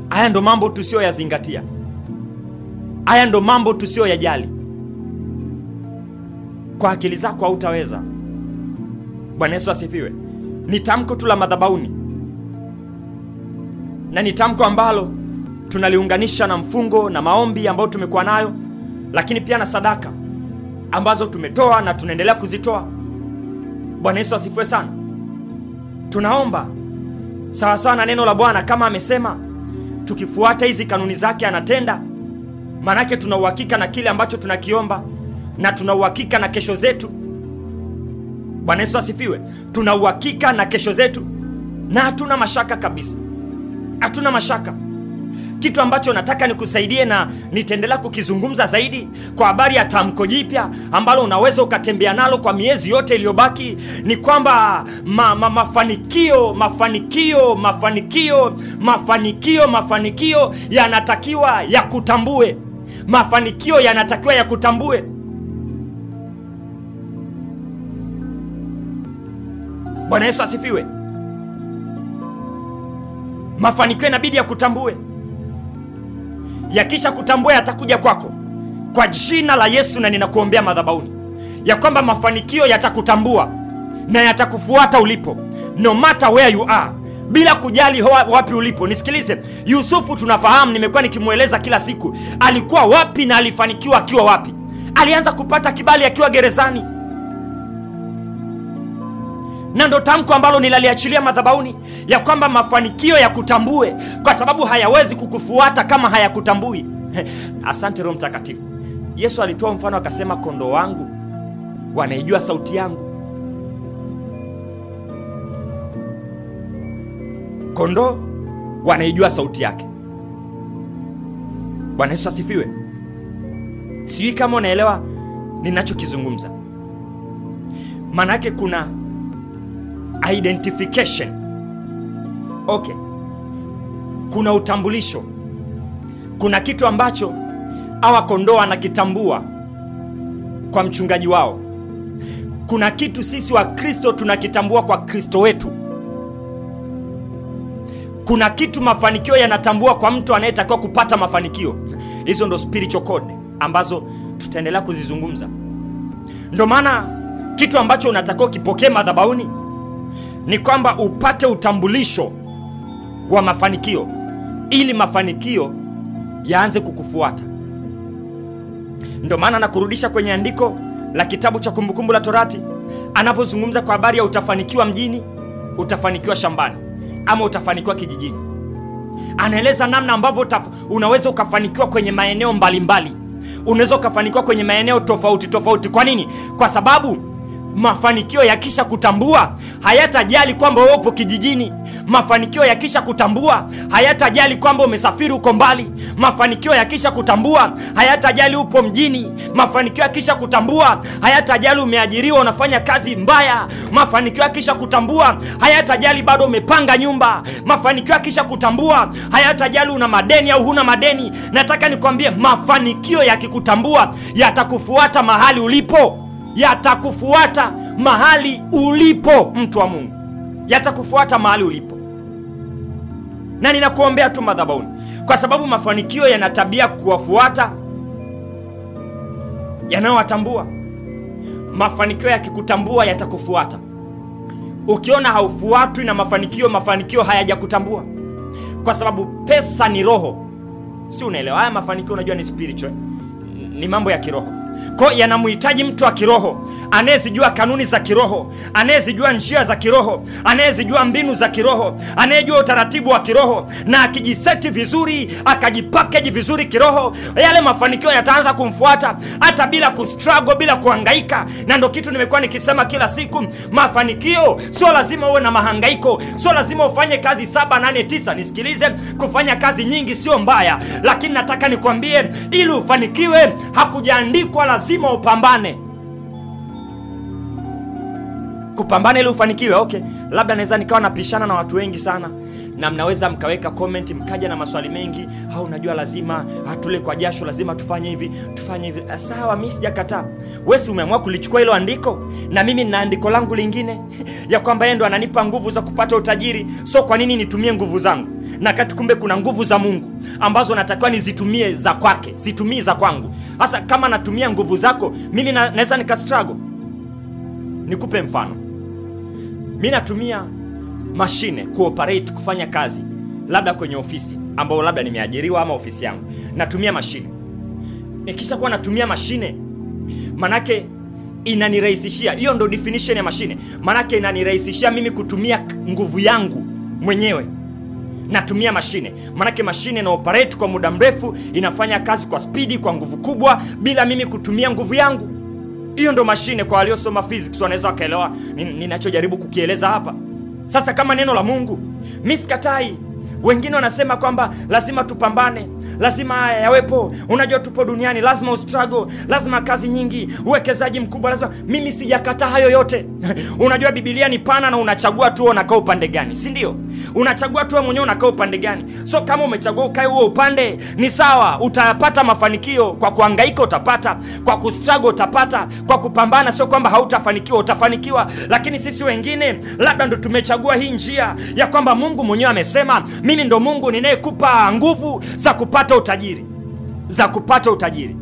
Haya ndo mambo tusiyoyazingatia. Haya ndo mambo tusiyoyajali. Kwa akili zako hautaweza. Bwana Yesu asifiwe. Ni tamko tu la madhabahuni, na ni tamko ambalo tunaliunganisha na mfungo na maombi ambayo tumekuwa nayo, lakini pia na sadaka ambazo tumetoa na tunaendelea kuzitoa. Bwana Yesu asifiwe sana. Tunaomba sawa sawa na neno la Bwana, kama amesema tukifuata hizi kanuni zake anatenda. Manake tuna uhakika na kile ambacho tunakiomba, na tuna uhakika na kesho zetu. Bwana Yesu asifiwe. Tuna uhakika na kesho zetu na hatuna mashaka kabisa, hatuna mashaka. Kitu ambacho nataka nikusaidie na nitaendelea kukizungumza zaidi kwa habari ya tamko jipya ambalo unaweza ukatembea nalo kwa miezi yote iliyobaki ni kwamba mafanikio yanatakiwa yakutambue. Mafanikio yanatakiwa yakutambue. Bwana Yesu asifiwe. Mafanikio inabidi yakutambue. Yakisha kutambua yatakuja kwako kwa jina la Yesu, na ninakuombea madhabahuni ya kwamba mafanikio yatakutambua na yatakufuata ulipo, no matter where you are, bila kujali wapi ulipo. Nisikilize, Yusufu tunafahamu, nimekuwa nikimueleza kila siku, alikuwa wapi na alifanikiwa akiwa wapi. Alianza kupata kibali akiwa gerezani, na ndo tamko ambalo nilaliachilia madhabahuni ya kwamba mafanikio yakutambue, kwa sababu hayawezi kukufuata kama hayakutambui. Asante Roho Mtakatifu. Yesu alitoa mfano akasema, kondoo wangu wanaijua sauti yangu. Kondoo wanaijua sauti yake. Bwana Yesu asifiwe. Sijui kama unaelewa ninachokizungumza. Maana yake kuna identification. Okay. Kuna utambulisho. Kuna kitu ambacho hawa kondoo wanakitambua kwa mchungaji wao. Kuna kitu sisi wa Kristo tunakitambua kwa Kristo wetu. Kuna kitu mafanikio yanatambua kwa mtu anayetakiwa kupata mafanikio. Hizo ndo spiritual code ambazo tutaendelea kuzizungumza. Ndo maana kitu ambacho unatakiwa kipokee madhabahuni ni kwamba upate utambulisho wa mafanikio, ili mafanikio yaanze kukufuata. Ndo maana nakurudisha kwenye andiko la kitabu cha Kumbukumbu la Torati, anavyozungumza kwa habari ya utafanikiwa mjini, utafanikiwa shambani, ama utafanikiwa kijijini. Anaeleza namna ambavyo unaweza ukafanikiwa kwenye maeneo mbalimbali. Unaweza ukafanikiwa kwenye maeneo tofauti tofauti. Kwa nini? Kwa sababu mafanikio yakisha kutambua hayatajali kwamba wewe upo kijijini. Mafanikio yakisha kutambua hayatajali kwamba umesafiri uko mbali. Mafanikio yakisha kutambua hayatajali upo mjini. Mafanikio yakisha kutambua hayatajali umeajiriwa unafanya kazi mbaya. Mafanikio yakisha kutambua hayatajali bado umepanga nyumba. Mafanikio yakisha kutambua hayatajali una madeni au huna madeni. Nataka nikwambie, mafanikio yakikutambua yatakufuata mahali ulipo. Yatakufuata mahali ulipo, mtu wa Mungu. Yatakufuata mahali ulipo. Na ninakuombea tu madhabahuni, kwa sababu mafanikio yana tabia kuwafuata yanayowatambua. Mafanikio yakikutambua yatakufuata. Ukiona haufuatwi na mafanikio hayajakutambua. Kwa sababu pesa ni roho. Si unaelewa? Haya mafanikio unajua ni spiritual. Ni mambo ya kiroho. Kwa yanamhitaji mtu wa kiroho, anayezijua kanuni za kiroho, anayezijua njia za kiroho, anayezijua mbinu za kiroho, anayejua utaratibu wa kiroho, na akijiseti vizuri, akajipackage vizuri kiroho, yale mafanikio yataanza kumfuata hata bila kustruggle, bila kuhangaika. Na ndo kitu nimekuwa nikisema kila siku, mafanikio sio lazima uwe na mahangaiko, sio lazima ufanye kazi 7, 8, 9. Nisikilize, kufanya kazi nyingi sio mbaya, lakini nataka nikwambie, ili ufanikiwe hakujaandikwa lazima upambane. Kupambana ili ufanikiwe, okay. Labda naweza nikawa napishana na watu wengi sana, na mnaweza mkaweka comment mkaja na maswali mengi. Au unajua lazima hatule kwa jasho, lazima tufanye hivi, tufanye hivi. Sawa, mimi sijakataa. Wewe si umeamua kulichukua hilo andiko, na mimi nina andiko langu lingine ya kwamba yeye ndo ananipa nguvu za kupata utajiri. So kwa nini nitumie nguvu zangu? Na kati kumbe kuna nguvu za Mungu ambazo natakiwa nizitumie za kwake, situmii za kwangu. Sasa kama natumia nguvu zako, mimi naweza nikastruggle. Nikupe mfano. Mimi natumia mashine kuoperate, kufanya kazi labda kwenye ofisi ambao labda nimeajiriwa, ama ofisi yangu natumia mashine. Nikisha kuwa natumia mashine, manake inanirahisishia. Hiyo ndo definition ya mashine. Manake inanirahisishia mimi kutumia nguvu yangu mwenyewe. Natumia mashine. Manake mashine na operate kwa muda mrefu, inafanya kazi kwa spidi, kwa nguvu kubwa, bila mimi kutumia nguvu yangu. Hiyo ndo mashine. Kwa waliosoma physics wanaweza wakaelewa ninachojaribu kukieleza hapa. Sasa kama neno la Mungu, mimi sikatai. Wengine wanasema kwamba lazima tupambane, lazima haya yawepo. Unajua tupo duniani, lazima ustruggle, lazima kazi nyingi, uwekezaji mkubwa, lazima. Mimi sijakataa hayo yote. Unajua Biblia ni pana na unachagua tu unakaa upande gani, si ndio? Unachagua tu mwenyewe unakaa upande gani. So kama umechagua ukae huo upande, ni sawa, utapata mafanikio. Kwa kuhangaika utapata, kwa kustruggle utapata, kwa kupambana sio kwamba hautafanikiwa, utafanikiwa. Lakini sisi wengine labda ndo tumechagua hii njia ya kwamba Mungu mwenyewe amesema, mimi ndo Mungu ninayekupa nguvu za kupata utajiri, za kupata utajiri.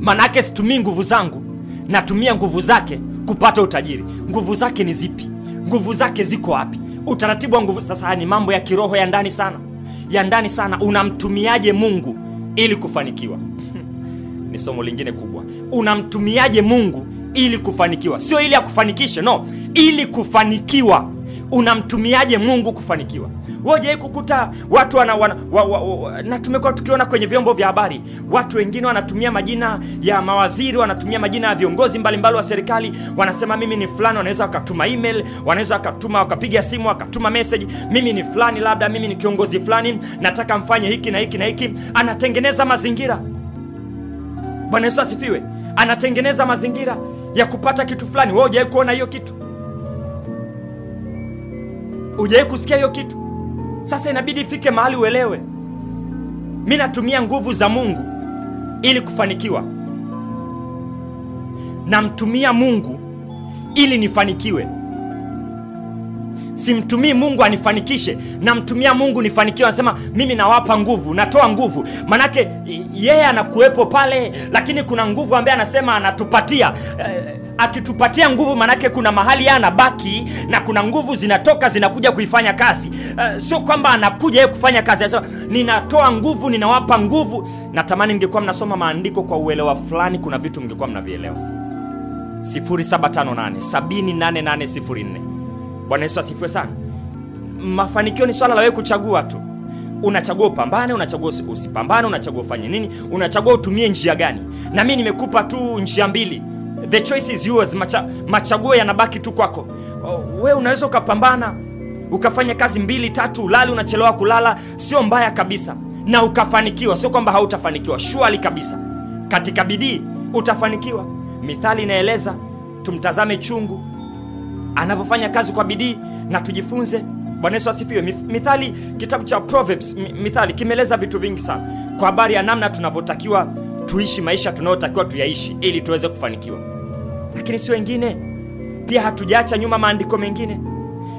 Manake situmii nguvu zangu, natumia nguvu zake kupata utajiri. Nguvu zake ni zipi? Nguvu zake ziko wapi? Utaratibu wa nguvu. Sasa ni mambo ya kiroho ya ndani sana, ya ndani sana. Unamtumiaje Mungu ili kufanikiwa? Ni somo lingine kubwa. Unamtumiaje Mungu ili kufanikiwa? Sio ili akufanikishe, no, ili kufanikiwa. Unamtumiaje Mungu kufanikiwa? Wewe kukuta watu na tumekuwa tukiona kwenye vyombo vya habari, watu wengine wanatumia majina ya mawaziri, wanatumia majina ya viongozi mbalimbali wa serikali, wanasema mimi ni fulani. Wanaweza wakatuma email, wanaweza wakatuma, wakapiga simu, wakatuma message, mimi ni fulani, labda mimi ni kiongozi fulani, nataka mfanye hiki na hiki na hiki. Anatengeneza mazingira. Bwana Yesu asifiwe. Anatengeneza mazingira ya kupata kitu fulani. Wewe hujawahi kuona hiyo kitu? Hujawahi kusikia hiyo kitu? Sasa inabidi ifike mahali uelewe, mimi natumia nguvu za Mungu ili kufanikiwa. Namtumia Mungu ili nifanikiwe. Simtumii Mungu anifanikishe, namtumia Mungu nifanikiwe. Anasema mimi nawapa nguvu, natoa nguvu. Manake yeye anakuwepo pale, lakini kuna nguvu ambaye anasema anatupatia. Akitupatia nguvu, manake kuna mahali yeye anabaki na kuna nguvu zinatoka zinakuja kuifanya kazi. Sio kwamba anakuja yeye kufanya kazi. Anasema ninatoa nguvu, ninawapa nguvu. Natamani mngekuwa mnasoma maandiko kwa uelewa fulani, kuna vitu mngekuwa mnavielewa. 0758 78804. Bwana Yesu asifiwe sana. Mafanikio ni swala la wewe kuchagua tu. Unachagua upambane, unachagua usipambane, unachagua ufanye nini, unachagua utumie njia gani. Na mimi nimekupa tu njia mbili. The choice is yours. Machaguo yanabaki tu kwako. Wewe unaweza ukapambana, ukafanya kazi 2-3, ulali, unachelewa kulala, sio mbaya kabisa, na ukafanikiwa. Sio kwamba hautafanikiwa, surely kabisa. Katika bidii utafanikiwa. Mithali inaeleza tumtazame chungu anavyofanya kazi kwa bidii na tujifunze. Bwana Yesu asifiwe. Mithali, kitabu cha Proverbs, Mithali kimeeleza vitu vingi sana kwa habari ya namna tunavyotakiwa tuishi maisha tunayotakiwa tuyaishi ili tuweze kufanikiwa. Lakini si wengine pia hatujaacha nyuma maandiko mengine,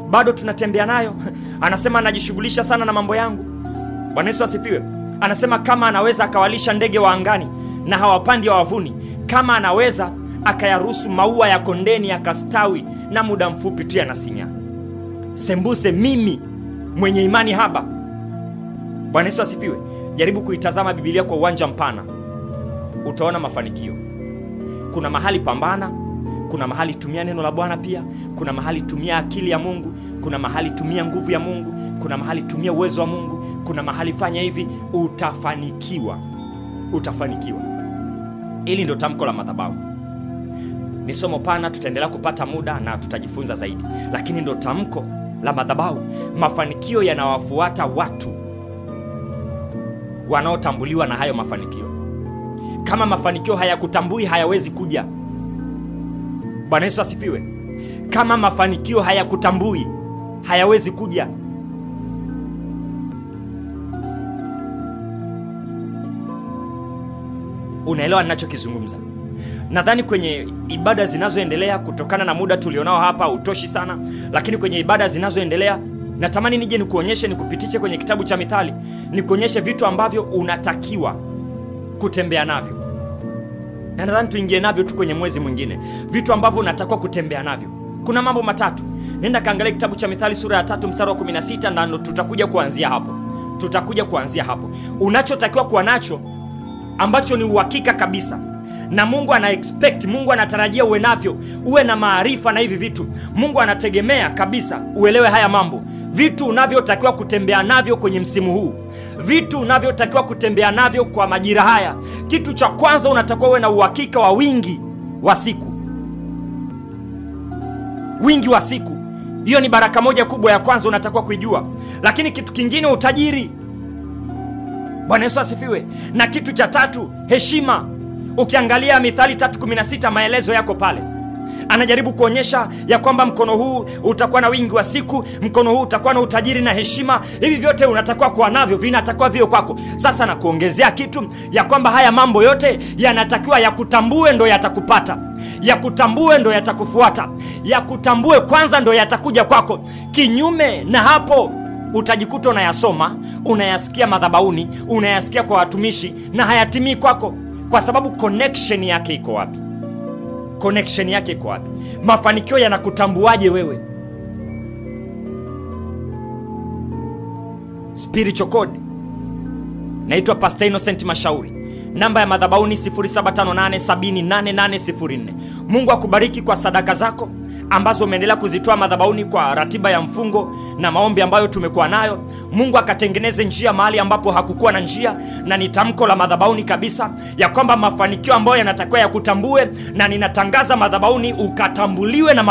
bado tunatembea nayo. Anasema anajishughulisha sana na mambo yangu. Bwana Yesu asifiwe. Anasema kama anaweza akawalisha ndege wa angani na hawapandi wavuni, kama anaweza akayaruhusu maua ya kondeni yakastawi na muda mfupi tu yanasinya, sembuse mimi mwenye imani haba. Bwana Yesu asifiwe. Jaribu kuitazama Biblia kwa uwanja mpana, utaona mafanikio. Kuna mahali pambana, kuna mahali tumia neno la Bwana pia, kuna mahali tumia akili ya Mungu, kuna mahali tumia nguvu ya Mungu, kuna mahali tumia uwezo wa Mungu, kuna mahali fanya hivi, utafanikiwa. Utafanikiwa. Hili ndio tamko la madhabahu. Ni somo pana, tutaendelea kupata muda na tutajifunza zaidi, lakini ndio tamko la madhabahu. Mafanikio yanawafuata watu wanaotambuliwa na hayo mafanikio. Kama mafanikio hayakutambui, hayawezi kuja. Bwana Yesu asifiwe. Kama mafanikio hayakutambui, hayawezi kuja. Unaelewa ninachokizungumza? Nadhani kwenye ibada zinazoendelea, kutokana na muda tulionao hapa utoshi sana, lakini kwenye ibada zinazoendelea natamani nije nikuonyeshe, nikupitishe kwenye kitabu cha Mithali, nikuonyeshe vitu ambavyo unatakiwa kutembea navyo. Na nadhani tuingie navyo tu kwenye mwezi mwingine, vitu ambavyo unatakiwa kutembea navyo. Kuna mambo matatu. Nenda kaangalia kitabu cha Mithali sura ya 3 mstari wa 16 na tutakuja kuanzia hapo. Tutakuja kuanzia hapo. Unachotakiwa kuwa nacho ambacho ni uhakika kabisa, na Mungu ana expect, Mungu anatarajia uwe navyo, uwe na maarifa na hivi vitu. Mungu anategemea kabisa uelewe haya mambo. Vitu unavyotakiwa kutembea navyo kwenye msimu huu, vitu unavyotakiwa kutembea navyo kwa majira haya. Kitu cha kwanza, unatakiwa uwe na uhakika wa wingi wa siku. Wingi wa siku, hiyo ni baraka moja kubwa ya kwanza unatakiwa kuijua. Lakini kitu kingine, utajiri. Bwana Yesu asifiwe. Na kitu cha tatu, heshima. Ukiangalia Mithali 3:16 maelezo yako pale. Anajaribu kuonyesha ya kwamba mkono huu utakuwa na wingi wa siku, mkono huu utakuwa na utajiri na heshima. Hivi vyote unatakiwa kuwa navyo, vinatakiwa vio kwako. Sasa na kuongezea kitu ya kwamba haya mambo yote yanatakiwa yakutambue, ndo yatakupata. Yakutambue ndo yatakufuata. Yakutambue kwanza ndo yatakuja kwako. Kinyume na hapo utajikuta unayasoma, unayasikia madhabahuni, unayasikia kwa watumishi na hayatimii kwako. Kwa sababu connection yake iko wapi? Connection yake iko wapi? Mafanikio yanakutambuaje wewe? Spiritual code. Naitwa Pastor Innocent Mashauri. Namba ya madhabahu ni 0758708804. Mungu akubariki kwa sadaka zako ambazo umeendelea kuzitoa madhabahuni kwa ratiba ya mfungo na maombi ambayo tumekuwa nayo. Mungu akatengeneze njia mahali ambapo hakukuwa na njia, na ni tamko la madhabahuni kabisa ya kwamba mafanikio ambayo yanatakiwa yakutambue, na ninatangaza madhabahuni ukatambuliwe na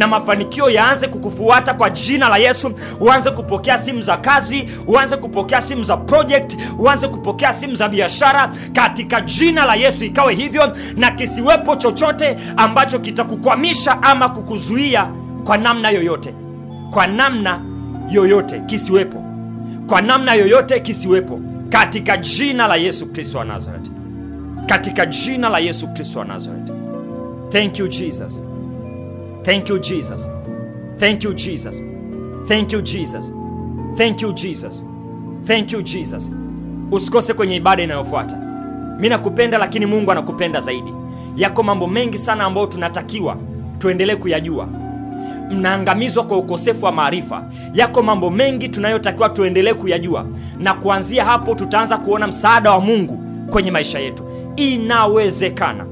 mafanikio yaanze kukufuata kwa jina la Yesu. Uanze kupokea simu za kazi, uanze kupokea simu za project, uanze kupokea simu za biashara katika jina la Yesu. Ikawe hivyo, na kisiwepo chochote ambacho kitakukwamisha ama kukuzuia kwa namna yoyote. Kwa namna yoyote kisiwepo. Kwa namna yoyote kisiwepo, katika jina la Yesu Kristo wa Nazareth. Katika jina la Yesu Kristo wa Nazareth. Thank you Jesus. Thank you Jesus. Thank you Jesus. Thank you Jesus. Thank you Jesus. Thank you Jesus. Usikose kwenye ibada inayofuata. Mimi nakupenda, lakini Mungu anakupenda zaidi. Yako mambo mengi sana ambayo tunatakiwa tuendelee kuyajua. Mnaangamizwa kwa ukosefu wa maarifa. Yako mambo mengi tunayotakiwa tuendelee kuyajua, na kuanzia hapo tutaanza kuona msaada wa Mungu kwenye maisha yetu. Inawezekana.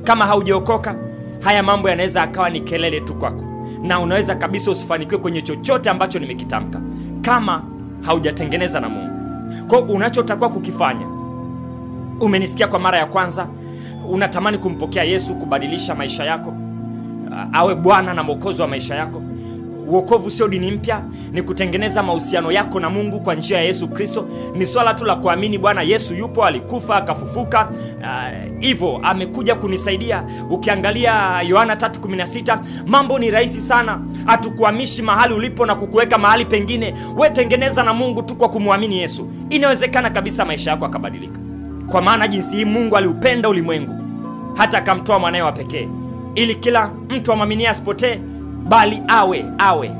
Kama haujaokoka, haya mambo yanaweza akawa ni kelele tu kwako, na unaweza kabisa usifanikiwe kwenye chochote ambacho nimekitamka kama haujatengeneza na Mungu. Kwa unachotakiwa kukifanya, umenisikia kwa mara ya kwanza, unatamani kumpokea Yesu kubadilisha maisha yako, awe Bwana na Mwokozi wa maisha yako. Wokovu sio dini mpya, ni kutengeneza mahusiano yako na Mungu kwa njia ya Yesu Kristo. Ni swala tu la kuamini Bwana Yesu yupo, alikufa, akafufuka, hivyo amekuja kunisaidia. Ukiangalia Yohana 3:16, mambo ni rahisi sana. Hatukuhamishi mahali ulipo na kukuweka mahali pengine. Wewe tengeneza na Mungu tu kwa kumwamini Yesu. Inawezekana kabisa maisha yako yakabadilika. Kwa maana jinsi hii Mungu aliupenda ulimwengu hata akamtoa mwanae wa pekee, ili kila mtu amwaminie asipotee, bali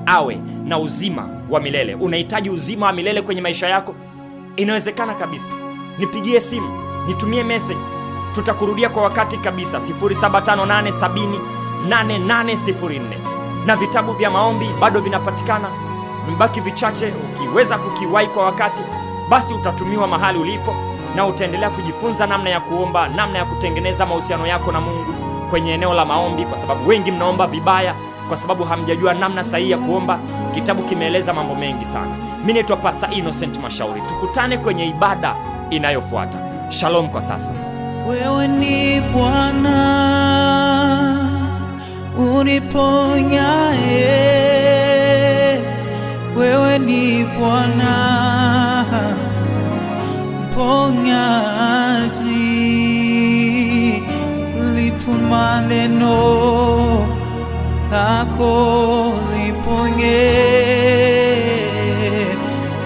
awe na uzima wa milele. Unahitaji uzima wa milele kwenye maisha yako? Inawezekana kabisa. Nipigie simu, nitumie message, tutakurudia kwa wakati kabisa. 0758708804. Na vitabu vya maombi bado vinapatikana, vibaki vichache. Ukiweza kukiwahi kwa wakati, basi utatumiwa mahali ulipo, na utaendelea kujifunza namna ya kuomba, namna ya kutengeneza mahusiano yako na Mungu kwenye eneo la maombi, kwa sababu wengi mnaomba vibaya kwa sababu hamjajua namna sahihi ya kuomba. Kitabu kimeeleza mambo mengi sana. Mimi naitwa Pastor Innocent Mashauri. Tukutane kwenye ibada inayofuata. Shalom kwa sasa. Wewe ni Bwana uniponyaye, wewe ni Bwana mponyaji, lituma neno lako liponye.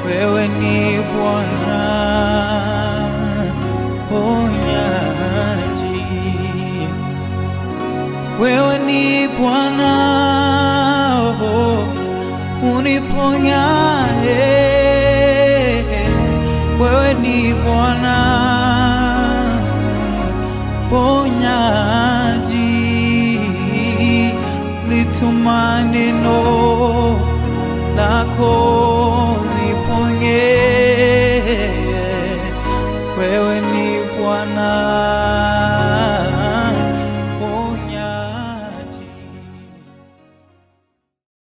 Wewe ni Bwana ponyaji, wewe ni Bwana uniponyaye, wewe ni Bwana ponyaji, lituma neno lako liponye. Wewe ni Bwana.